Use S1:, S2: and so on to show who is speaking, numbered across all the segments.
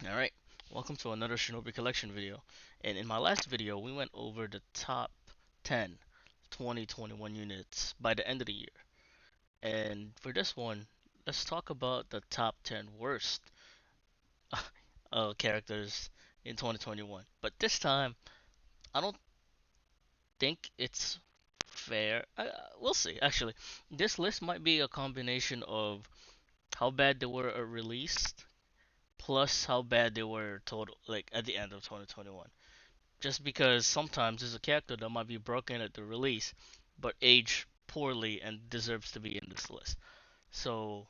S1: Alright, welcome to another Shinobi collection video. And in my last video, we went over the top 10 2021 units by the end of the year. And for this one, let's talk about the top 10 worst characters in 2021. But this time, I don't think it's fair. We'll see, actually. This list might be a combination of how bad they were released, plus how bad they were total, like at the end of 2021. Just because sometimes there's a character that might be broken at the release, but aged poorly and deserves to be in this list. So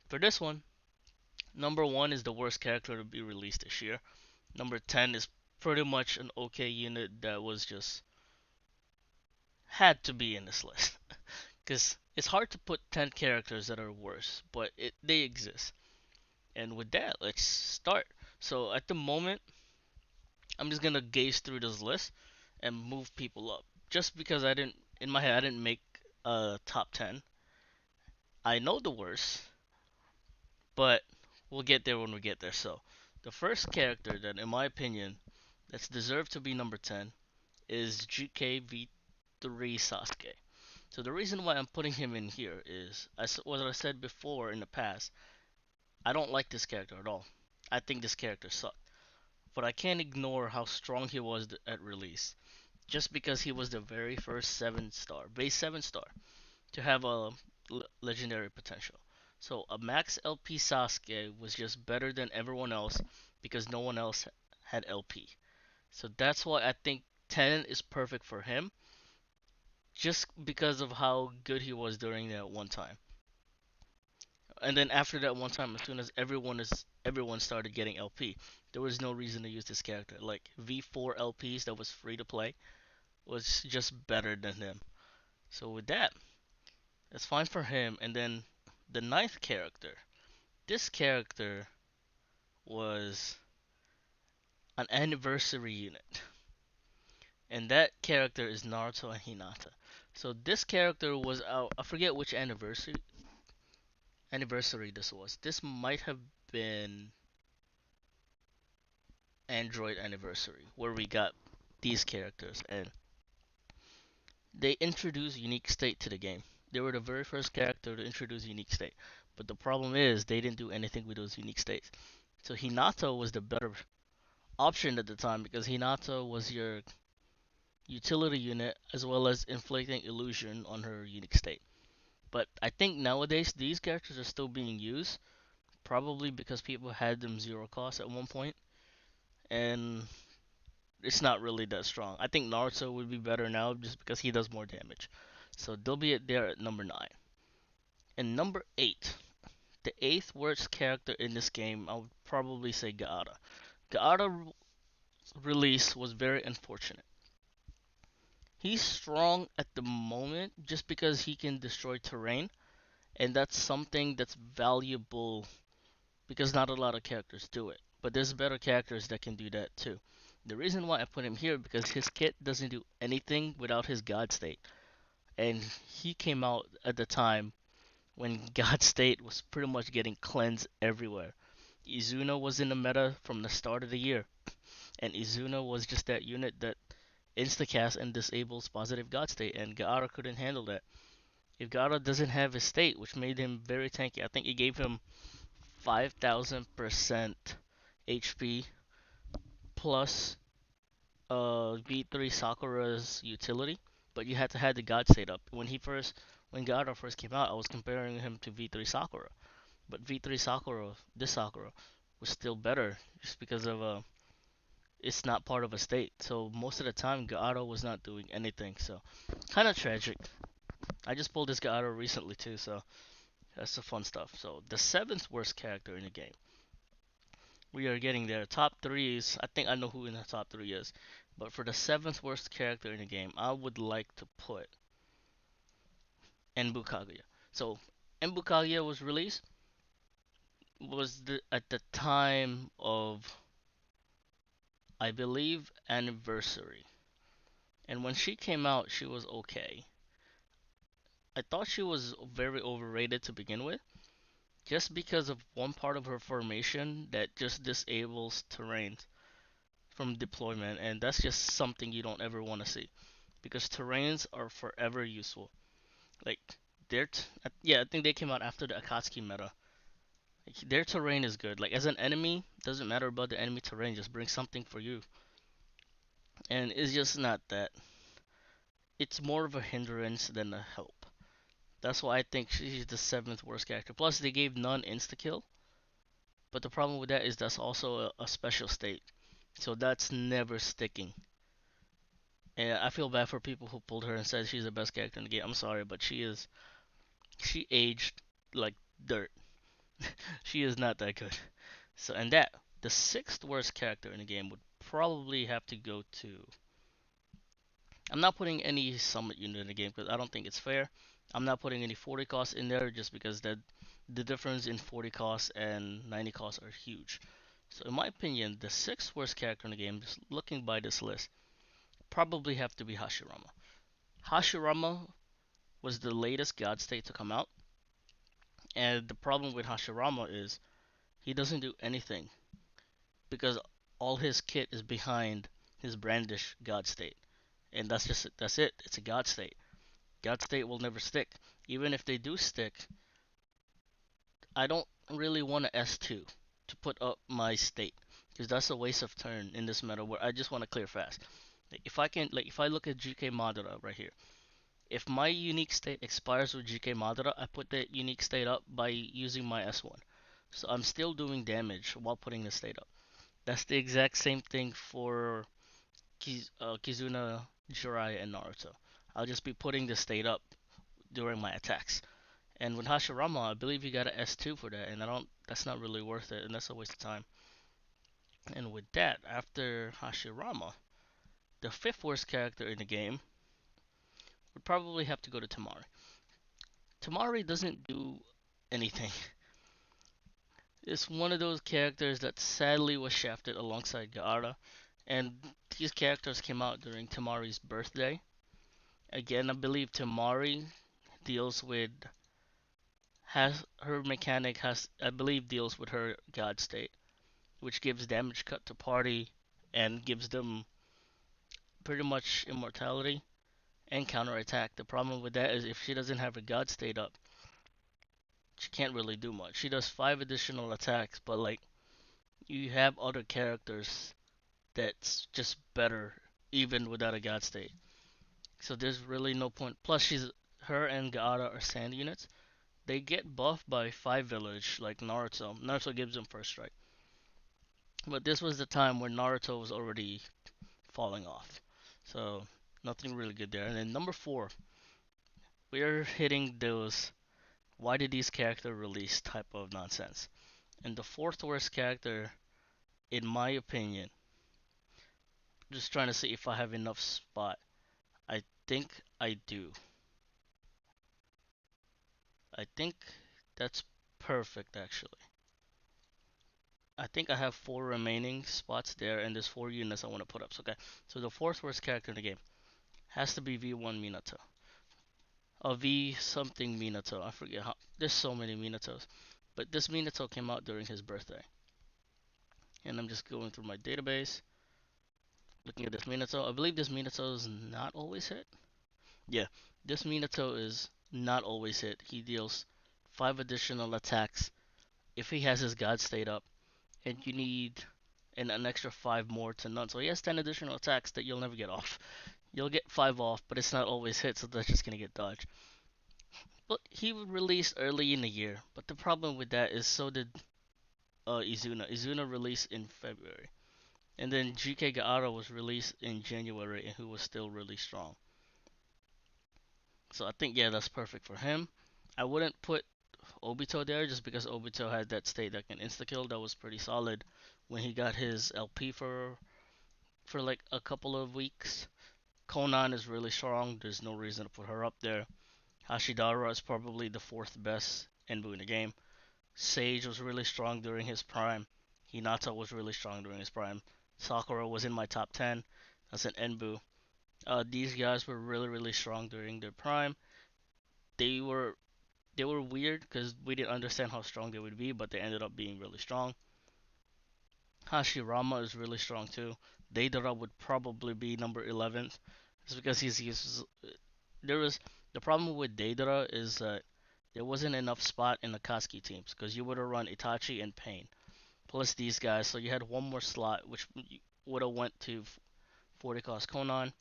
S1: for this one, number one is the worst character to be released this year. Number 10 is pretty much an okay unit that was just had to be in this list. Because it's hard to put 10 characters that are worse, but they exist. And with that, let's start. So at the moment, I'm just gonna gaze through this list and move people up. Just because I didn't, in my head, I didn't make a top 10. I know the worst, but we'll get there when we get there. So, the first character that, in my opinion, that's deserved to be number 10 is GKV3 Sasuke. So, the reason why I'm putting him in here is, as what I said before in the past, I don't like this character at all. I think this character sucked. But I can't ignore how strong he was at release. Just because he was the very first 7 star, base 7 star, to have a legendary potential. So a max LP Sasuke was just better than everyone else because no one else had LP. So that's why I think 10 is perfect for him, just because of how good he was during that one time. And then after that one time, as soon as everyone started getting LP, there was no reason to use this character. Like V4 LPs that was free to play was just better than him. So with that, that's fine for him. And then the ninth character. This character was an anniversary unit, and that character is Naruto and Hinata. So this character was out. I forget which anniversary this was. This might have been Android anniversary, where we got these characters, and they introduced unique state to the game. They were the very first character to introduce unique state. But the problem is they didn't do anything with those unique states. So Hinata was the better option at the time because Hinata was your utility unit as well as inflicting illusion on her unique state. But I think nowadays these characters are still being used, probably because people had them zero cost at one point, and it's not really that strong. I think Naruto would be better now just because he does more damage. So they'll be there at number 9. And number 8, the 8th worst character in this game, I would probably say Gaara. Gaara release was very unfortunate. He's strong at the moment just because he can destroy terrain, and that's something that's valuable because not a lot of characters do it. But there's better characters that can do that too. The reason why I put him here because his kit doesn't do anything without his god state, and he came out at the time when god state was pretty much getting cleansed everywhere. Izuna was in the meta from the start of the year, and Izuna was just that unit that instacast and disables positive god state, and Gaara couldn't handle that. If Gaara doesn't have his state, which made him very tanky, I think it gave him 5,000% HP plus V3 Sakura's utility, but you had to have the god state up. When Gaara first came out, I was comparing him to V3 Sakura, but V3 Sakura, this Sakura, was still better just because of it's not part of a state. So most of the time, Gaara was not doing anything. So kind of tragic. I just pulled this Gaara recently too, so that's the fun stuff. So the seventh worst character in the game. We are getting there. Top three is I think I know who in the top three is, but for the seventh worst character in the game, I would like to put Enbu Kaguya. So Enbu Kaguya was released at the time of I believe anniversary, and when she came out, she was okay. I thought she was very overrated to begin with, just because of one part of her formation that just disables terrain from deployment, and that's just something you don't ever want to see because terrains are forever useful. Like yeah, I think they came out after the Akatsuki meta. Like, their terrain is good. Like as an enemy, doesn't matter about the enemy terrain, just bring something for you. And it's just not that. It's more of a hindrance than a help. That's why I think she's the seventh worst character. Plus, they gave none insta kill, but the problem with that is that's also a special state, so that's never sticking. And I feel bad for people who pulled her and said she's the best character in the game. I'm sorry, but she aged like dirt. She is not that good. So and that the sixth worst character in the game would probably have to go to. I'm not putting any summit unit in the game because I don't think it's fair. I'm not putting any 40 costs in there just because the difference in 40 costs and 90 costs are huge. So in my opinion, the sixth worst character in the game, just looking by this list, probably have to be Hashirama. Hashirama was the latest God State to come out, and the problem with Hashirama is he doesn't do anything because all his kit is behind his brandish God State, and that's it. It's a God State. God State will never stick. Even if they do stick, I don't really want an S2 to put up my state because that's a waste of turn in this meta where I just want to clear fast. Like, if I look at GK Madara right here, if my unique state expires with GK Madara, I put that unique state up by using my S1. So I'm still doing damage while putting the state up. That's the exact same thing for Kizuna, Jiraiya, and Naruto. I'll just be putting the state up during my attacks. And with Hashirama, I believe you got an S2 for that, and I don't. That's not really worth it, and that's a waste of time. And with that, after Hashirama, the fifth worst character in the game would probably have to go to Temari. Temari doesn't do anything. It's one of those characters that sadly was shafted alongside Gaara, and these characters came out during Temari's birthday. Again, I believe Temari deals with has her mechanic has I believe deals with her god state, which gives damage cut to party and gives them pretty much immortality and counterattack. The problem with that is if she doesn't have her god state up, she can't really do much. She does 5 additional attacks, but like you have other characters that's just better even without a god state. So there's really no point. Plus she's her and Gaara are sand units. They get buffed by 5 village like Naruto. Naruto gives them first strike. But this was the time when Naruto was already falling off. So nothing really good there. And then number 4, we're hitting those why did these characters release type of nonsense. And the fourth worst character, in my opinion, just trying to see if I have enough spot. I think I do. I think that's perfect actually. I think I have 4 remaining spots there, and there's 4 units I want to put up. So, okay, so the fourth worst character in the game has to be V1 Minato. V something Minato. I forget how. There's so many Minatos, but this Minato came out during his birthday, and I'm just going through my database, looking at this Minato. I believe this Minato is not always hit. Yeah, this Minato is not always hit. He deals 5 additional attacks if he has his God state up, and you need an extra 5 more to none. So he has 10 additional attacks that you'll never get off. You'll get 5 off, but it's not always hit, so that's just gonna get dodged. But he would release early in the year. But the problem with that is so did Izuna. Izuna released in February. And then GK Gaara was released in January and who was still really strong. So I think yeah, that's perfect for him. I wouldn't put Obito there just because Obito had that state that can insta kill that was pretty solid when he got his LP for like a couple of weeks. Konan is really strong. There's no reason to put her up there. Hashidara is probably the fourth best Enbu in the game. Sage was really strong during his prime. Hinata was really strong during his prime. Sakura was in my top 10. That's an Enbu. These guys were really, really strong during their prime. They were They were weird because we didn't understand how strong they would be, but they ended up being really strong. Hashirama is really strong too. Deidara would probably be number 11th. It's because he's there was the problem with Deidara is that there wasn't enough spot in the Katsuki teams because you would have run Itachi and Pain plus these guys, so you had one more slot which would have went to 40 cost Konan,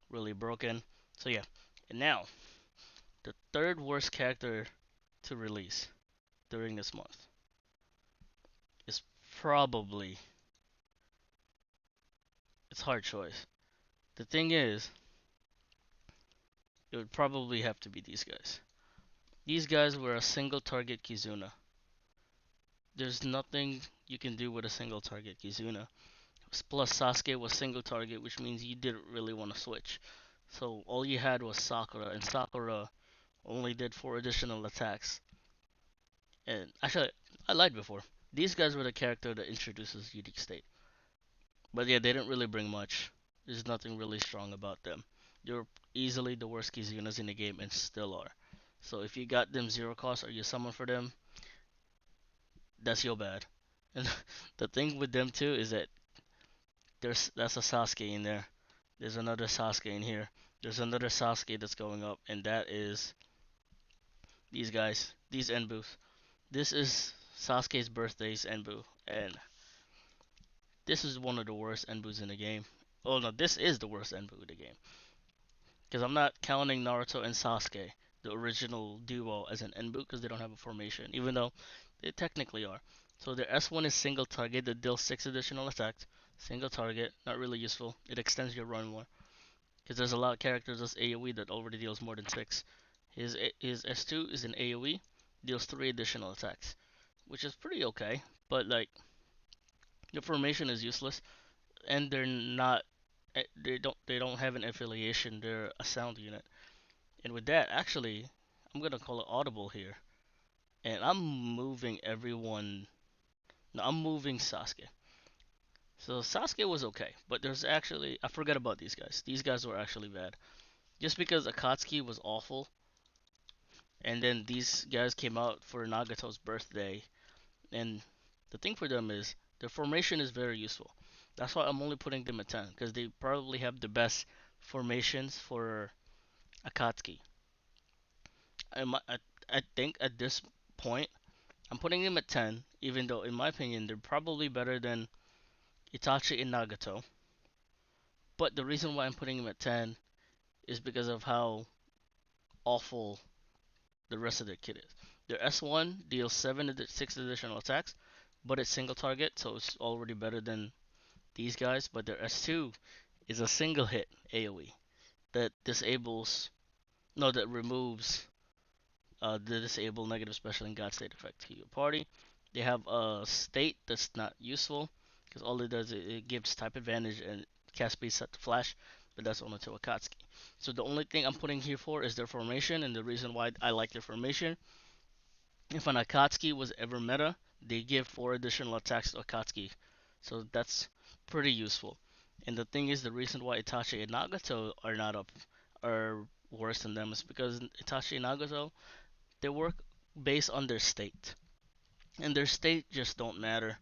S1: really broken. So yeah, and now the third worst character to release during this month is probably it's hard choice. The thing is, it would probably have to be these guys. These guys were a single target Kizuna. There's nothing you can do with a single target Kizuna. Plus Sasuke was single target, which means you didn't really want to switch. So all you had was Sakura, and Sakura only did 4 additional attacks. And actually, I lied before. These guys were the character that introduces unique state. But yeah, they didn't really bring much. There's nothing really strong about them. They're easily the worst Kizunas in the game and still are. So if you got them zero cost or you summon for them, that's your bad. And the thing with them too is that that's a Sasuke in there. There's another Sasuke in here. There's another Sasuke that's going up, and that is these guys, these Enbus. This is Sasuke's birthday's Enbu, and this is one of the worst Enbus in the game. Oh no, this is the worst Enbu in the game. Because I'm not counting Naruto and Sasuke, the original duo, as an Enbu because they don't have a formation, even though they technically are. So their S1 is single target that deals 6 additional attacks. Single target, not really useful. It extends your run more. Because there's a lot of characters as AoE that already deals more than 6. His S2 is an AoE, deals 3 additional attacks, which is pretty okay. But like the formation is useless, and they're not. They don't have an affiliation. They're a sound unit. And with that, actually, I'm gonna call it audible here, and I'm moving everyone. No, I'm moving Sasuke. So Sasuke was okay, but there's actually I forgot about these guys. These guys were actually bad. Just because Akatsuki was awful, and then these guys came out for Nagato's birthday, and the thing for them is their formation is very useful. That's why I'm only putting them at 10 because they probably have the best formations for Akatsuki. I think at this point I'm putting them at 10, even though in my opinion they're probably better than Itachi and Nagato. But the reason why I'm putting them at 10 is because of how awful the rest of their kit is. Their S1 deals 6 additional attacks, but it's single target, so it's already better than these guys. But their S2 is a single hit AoE that disables, no, that removes the disable negative special and god state effect to your party. They have a state that's not useful because all it does is it gives type advantage and cast speed set to flash, but that's only to Akatsuki. So the only thing I'm putting here for is their formation, and the reason why I like their formation. If an Akatsuki was ever meta, they give 4 additional attacks to Akatsuki, so that's pretty useful. And the thing is, the reason why Itachi and Nagato are not up, are worse than them is because Itachi and Nagato they work based on their state, and their state just don't matter.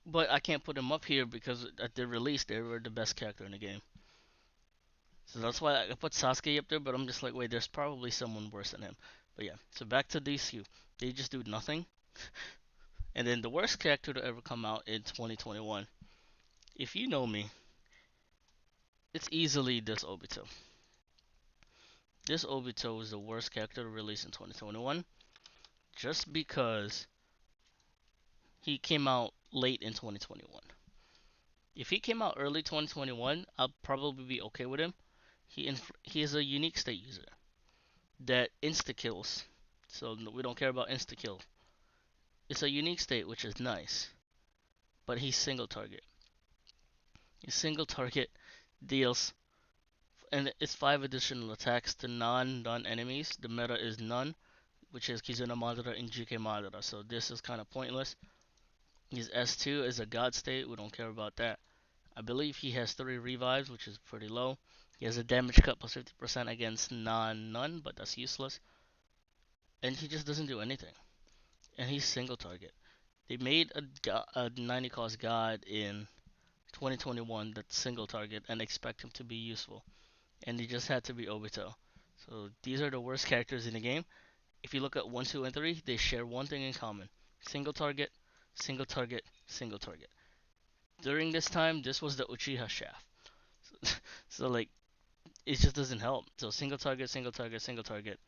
S1: But I can't put them up here because at their release they were the best character in the game. So that's why I put Sasuke up there. But I'm just like, wait, there's probably someone worse than him. But yeah, so back to these two. They just do nothing. And then the worst character to ever come out in 2021. If you know me, it's easily this Obito. This Obito is the worst character to release in 2021 just because he came out late in 2021. If he came out early 2021, I'll probably be okay with him. He is a unique state user that insta kills, so we don't care about insta kill. It's a unique state, which is nice, but he's single target. His single target deals, and it's 5 additional attacks to non enemies. The meta is none, which is Kizuna Madara and GK Madara. So this is kind of pointless. His S2 is a god state. We don't care about that. I believe he has 3 revives, which is pretty low. He has a damage cut plus 50% against none, but that's useless. and he just doesn't do anything. And he's single target. They made a 90 cost god in 2021 that's single target and expect him to be useful. And he just had to be Obito. So these are the worst characters in the game. If you look at 1, 2, and 3, they share one thing in common: single target, single target, single target. During this time, this was the Uchiha shaft. So like, it just doesn't help. So single target, single target, single target.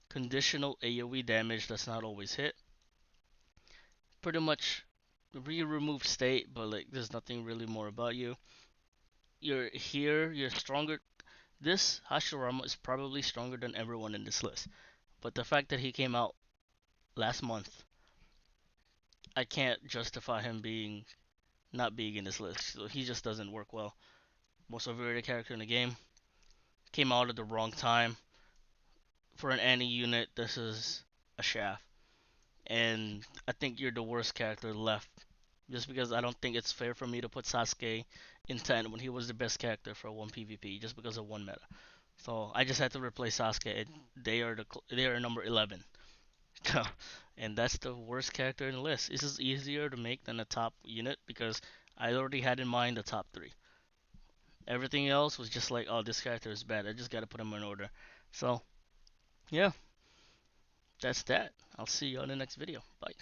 S1: Conditional AoE damage that's not always hit. Pretty much removed state, but like there's nothing really more about you. You're here, you're stronger. This Hashirama is probably stronger than everyone in this list. But the fact that he came out last month, I can't justify him being not being in this list. So he just doesn't work well. Most overrated character in the game. Came out at the wrong time. For an anti unit, this is a shaft. And I think you're the worst character left. Just because I don't think it's fair for me to put Sasuke in 10 when he was the best character for 1 PvP just because of 1 meta. So I just had to replace Sasuke. They are number 11. And that's the worst character in the list. This is easier to make than a top unit because I already had in mind the top 3. Everything else was just like, oh, this character is bad. I just gotta put him in order. So, yeah, that's that. I'll see you on the next video. Bye.